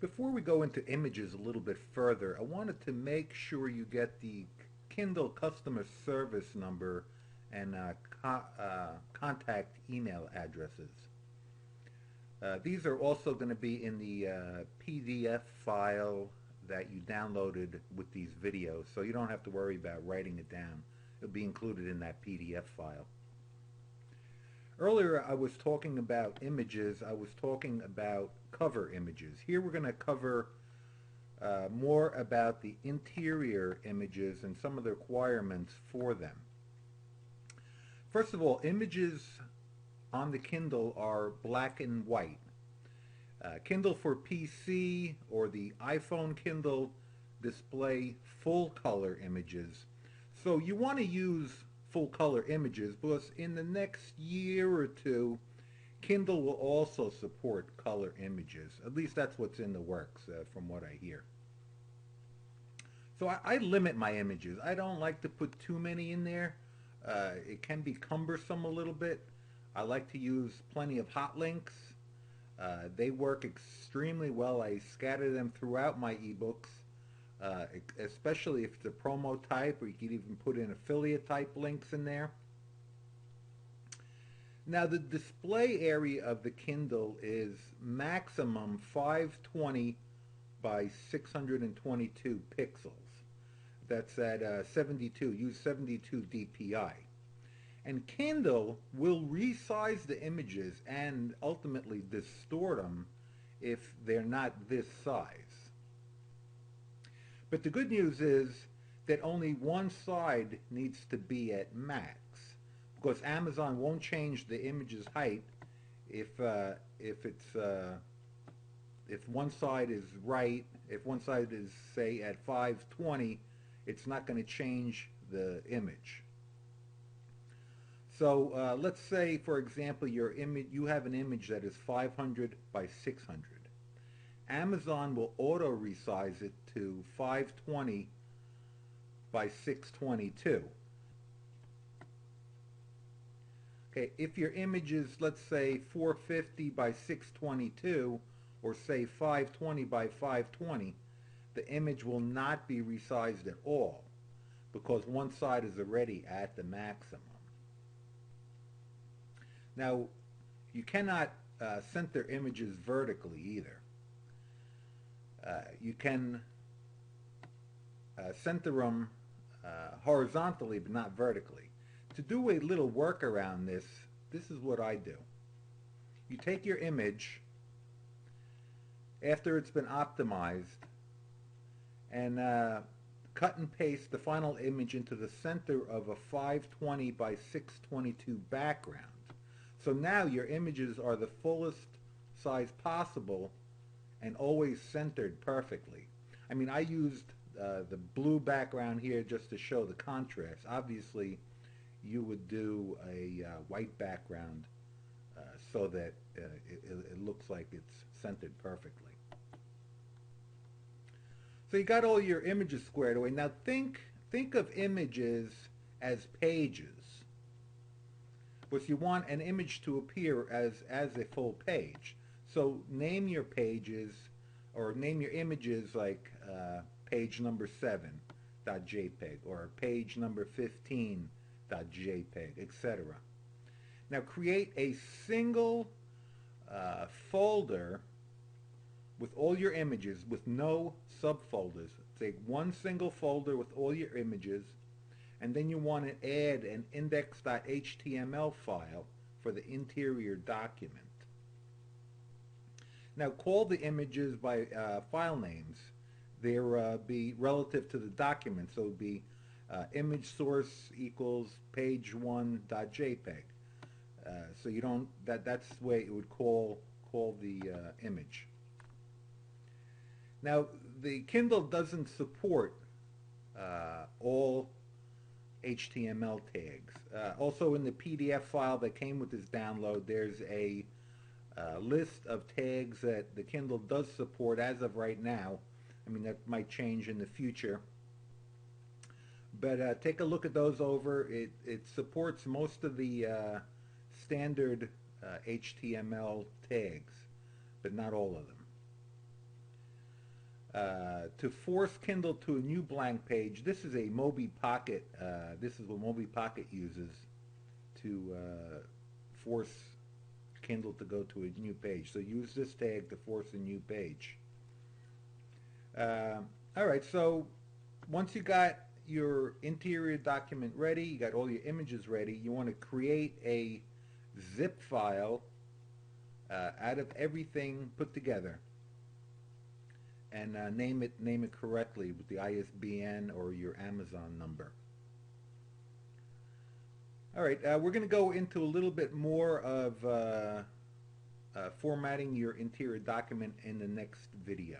Before we go into images a little bit further, I wanted to make sure you get the Kindle customer service number and contact email addresses. These are also going to be in the PDF file that you downloaded with these videos, so you don't have to worry about writing it down. It'll be included in that PDF file. Earlier I was talking about images. I was talking about cover images. Here we're going to cover more about the interior images and some of the requirements for them. First of all, images on the Kindle are black and white. Kindle for PC or the iPhone Kindle display full color images. So you want to use full color images because in the next year or two, Kindle will also support color images. At least that's what's in the works from what I hear. So I limit my images. I don't like to put too many in there. It can be cumbersome a little bit. I like to use plenty of hot links. They work extremely well. I scatter them throughout my ebooks, especially if it's a promo type, or you can even put in affiliate type links in there. Now the display area of the Kindle is maximum 520 by 622 pixels. That's at 72, use 72 DPI. And Kindle will resize the images and ultimately distort them if they're not this size. But the good news is that only one side needs to be at max, because Amazon won't change the image's height if one side is right. If one side is, say, at 520, it's not going to change the image. So let's say, for example, you have an image that is 500 by 600. Amazon will auto resize it to 520 by 622. Okay, if your image is, let's say, 450 by 622, or say 520 by 520, the image will not be resized at all because one side is already at the maximum. Now, you cannot center images vertically either. You can center them horizontally, but not vertically. To do a little work around this, this is what I do. You take your image after it's been optimized and cut and paste the final image into the center of a 520 by 622 background. So now your images are the fullest size possible and always centered perfectly. I mean, I used the blue background here just to show the contrast. Obviously, you would do a white background so that it looks like it's centered perfectly. So you got all your images squared away. Now think of images as pages. But you want an image to appear as a full page. So name your pages, or name your images like page number 7.jpg or page number 15.jpg, etc. Now create a single folder with all your images with no subfolders. Take one single folder with all your images, and then you want to add an index.html file for the interior document. Now call the images by file names. They'll be relative to the document, so it would be image source equals page1.jpg. So you don't, that's the way it would call the image. Now the Kindle doesn't support all HTML tags. Also in the PDF file that came with this download, there's a list of tags that the Kindle does support as of right now. I mean, that might change in the future. But take a look at those over. It supports most of the standard HTML tags, but not all of them. To force Kindle to a new blank page, this is a Mobi Pocket. This is what Mobi Pocket uses to force Kindle to go to a new page. So use this tag to force a new page. All right, so once you got your interior document ready, you got all your images ready, you want to create a zip file out of everything put together, and name it correctly with the ISBN or your Amazon number. All right, we're going to go into a little bit more of formatting your interior document in the next video.